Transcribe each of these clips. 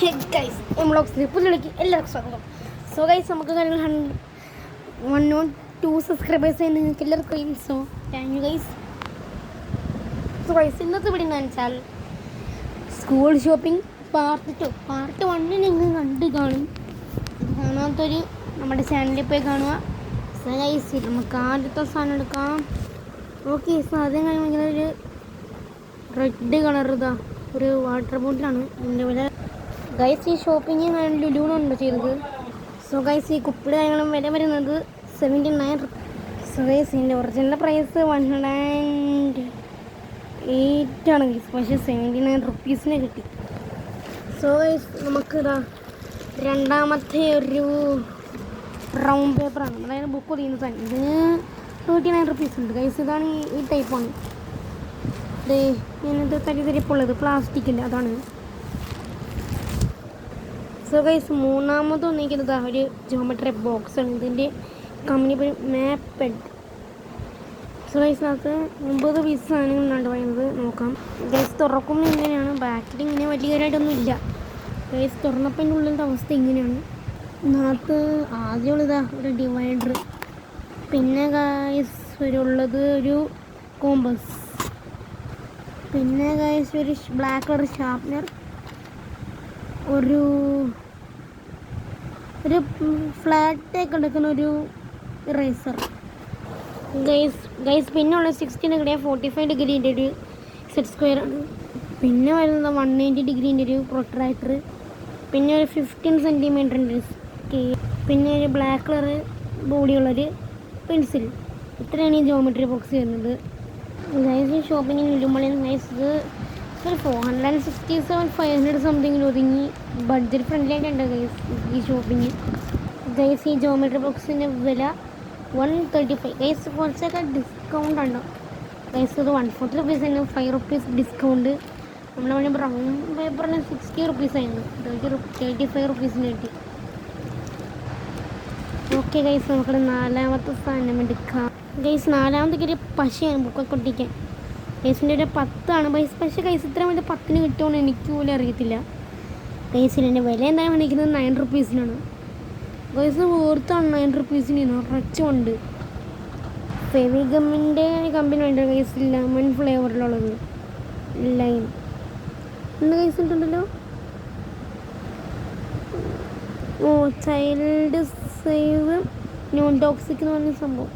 Hey guys വ്ളോഗ്സിലെ പുതിയതിലേക്ക് എല്ലാവർക്കും സ്വാഗതം. So guys നമുക്ക് കാര്യങ്ങൾ 102 സബ്സ്ക്രൈബേഴ്സ് നിങ്ങൾക്ക് എല്ലാവർക്കും so thank you guys. So guys ഇന്നത്തെ വീഡിയോ എന്ന് വെച്ചാൽ സ്കൂൾ ഷോപ്പിംഗ് പാർട്ട് 1 നിങ്ങൾ കണ്ടു കാണും. കാണാത്തൊരു നമ്മുടെ ചാനലിൽ പോയി കാണുക. സോ ഗൈസ് നമുക്ക് ആദ്യത്തെ സാധനം എടുക്കാം. ഓക്കെ സാധനം കഴിയുമ്പോൾ ഒരു റെഡ് കളർ ഇതാ ഒരു വാട്ടർ ബോട്ടിലാണ്. ഇതിൻ്റെ വില ഗൈസ് ഈ ഷോപ്പിംഗ് ഞാൻ ലുലുവിനുണ്ട് ചെയ്തത്. സോ ഗൈസ് ഈ കുപ്പിയുടെ കാര്യങ്ങളും വില വരുന്നത് 79. സോ ഗൈസ് ഇതിൻ്റെ ഒറിജിനൽ പ്രൈസ് 108 ആണ് ഗൈസ്, പക്ഷേ 79 റുപ്പീസിന് കിട്ടി. സോ ഗൈസ് നമുക്കിതാ രണ്ടാമത്തെ ഒരു റൗണ്ട് പേപ്പറാണ്, അതായത് ബുക്ക് ഒതുങ്ങുന്ന സാധനം. ഇതിന് 39 റുപ്പീസ് ഉണ്ട് ഗൈസ്. ഇതാണ് ഈ ടൈപ്പാണ്. ഞാനിത് തരിപ്പുള്ളത് പ്ലാസ്റ്റിക്കില്ല, അതാണ്. സോ ഗൈസ് മൂന്നാമത് ഒന്നിക്കുന്നത് ഒരു ജോമെട്രി ബോക്സ് ആണ്. ഇതിൻ്റെ കമ്പനി പേര് മാപ്പെഡ്. സോ ഗൈസ് അത് 9 പീസ് സാധനങ്ങളാണ് പറയുന്നത്. നോക്കാം ഗൈസ്. തുറക്കുമ്പോൾ ഇങ്ങനെയാണ്, ബാക്കിൽ ഇങ്ങനെ വലിയ കാര്യമായിട്ടൊന്നും ഇല്ല ഗൈസ്. തുറന്നപ്പോൾ അതിൻ്റെ ഉള്ളിലത്തെ അവസ്ഥ ഇങ്ങനെയാണ്. ഇതിനകത്ത് ആദ്യമുള്ളതാ ഒരു ഡിവൈഡർ, പിന്നെ ഗൈസ് ഉള്ളത് ഒരു കോമ്പസ്, പിന്നെ ഗൈസ് ഒരു ബ്ലാക്ക് കളർ ഷാർപ്നർ, ഒരു ഫ്ലാറ്റൊക്കെ എടുക്കുന്ന ഒരു ഇറേസർ ഗൈസ്. പിന്നെ ഉള്ള 60 ഡിഗ്രി 45 ഡിഗ്രീൻ്റെ ഒരു സെറ്റ് സ്ക്വയർ ആണ്. പിന്നെ വരുന്നത് 180 ഡിഗ്രീൻ്റെ ഒരു പ്രൊട്രാക്ടർ, പിന്നെ ഒരു 15 സെൻറ്റിമീറ്ററിൻ്റെ ഒരു സ്കെയിൽ, പിന്നെ ഒരു ബ്ലാക്ക് കളർ ബോഡിയുള്ളൊരു പെൻസിൽ. ഇത്രയാണ് ഈ ജോമെട്രി ബോക്സ് വരുന്നത് ഗൈസ്. ഷോപ്പിങ്ങിന് വരുമ്പോൾ ഗൈസ് ഒരു 467 500 സംതിങ്ങിൽ ഒതുങ്ങി ബഡ്ജറ്റ് ഫ്രണ്ട്ലി ആയിട്ടുണ്ട് ഗൈസ് ഈ ഷോപ്പിങ് ഗൈസ്. ഈ ജോമെട്രി ബോക്സിൻ്റെ വില 135 ഗൈസ്. കുറച്ചൊക്കെ ഡിസ്കൗണ്ട് ഉണ്ടോ ഗൈസ്. ഇത് 140 റുപ്പീസിന് 5 റുപ്പീസ് ഡിസ്കൗണ്ട്. നമ്മുടെ വേണ്ടി ബ്രൗൺ പേപ്പറിന് 60 റുപ്പീസ് ആയിരുന്നു, 35 റുപ്പീസിന് കിട്ടി. ഓക്കെ ഗൈസ് നമുക്കിവിടെ നാലാമത്തെ സാധനം എടുക്കാം ഗൈസ്. നാലാമത്തെ ഒരു പശയാണ് ബുക്കൊക്കെ ഒട്ടിക്കാൻ ഗൈസിൻ്റെ ഒരു 10 ആണ് ഗൈസ്. പക്ഷേ ഗൈസ് ഇത്ര വലിയ 10 കിട്ടുമെന്ന് എനിക്ക് പോലും അറിയത്തില്ല ഗൈസിൻ്റെ വില എന്തായാലും വന്നിരിക്കുന്നത് 9 റുപ്പീസിനാണ് ഗൈസ്. ഓർത്താണ് 9 റുപ്പീസിന് നിറച്ചുണ്ട്. ഫെവിഗമ്മിൻ്റെ കമ്പനി വേണ്ട ഗൈസ്, ലെമൺ ഫ്ലേവറിലുള്ളത് ലൈം എന്ത് ഗൈസ് ഇട്ടുണ്ടല്ലോ. ഓ ചൈൽഡ് സേവ് നോൺ ടോക്സിക് എന്ന് പറഞ്ഞ സംഭവം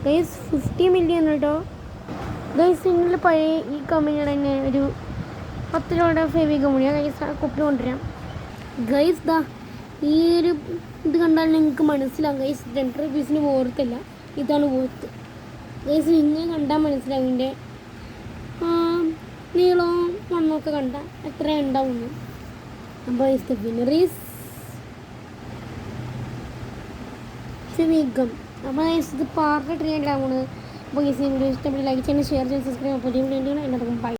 ഗൈസ്. 50 മില്യൺ കേട്ടോ ഗൈസ്. ഇന്നലെ പഴയ ഈ കമ്പനിയുടെ തന്നെ ഒരു 10 രൂപയുടെ ഫെവിഗമ്മിന് ഗൈസ് കുപ്പി കൊണ്ടുവരാം ഗൈസ്. ദാ ഈ ഒരു ഇത് കണ്ടാൽ നിങ്ങൾക്ക് മനസ്സിലാവും ഗൈസ് 2 റുപ്പീസിന് ഓർത്തില്ല, ഇതാണ് ഓർത്ത് ഗൈസ്. ഇങ്ങനെ കണ്ടാൽ മനസ്സിലാവും ഇതിൻ്റെ നീളവും മണ്ണൊക്കെ കണ്ടാൽ എത്ര ഉണ്ടാവുന്നു. അപ്പോൾ guys the winner is Fevigum. അപ്പോൾ ഗൈസ് ഇത് പാർട്ട് 3 ആയിട്ടാണ്. അപ്പോൾ ഗൈസ് വീഡിയോ ഇഷ്ടപ്പെട്ട് ലൈക്ക് ചെയ്യാൻ, ഷെയർ ചെയ്യാൻ, സബ്സ്ക്രൈബ് ചെയ്യാൻ. പുതിയ വീഡിയോ എല്ലാവർക്കും ബൈ.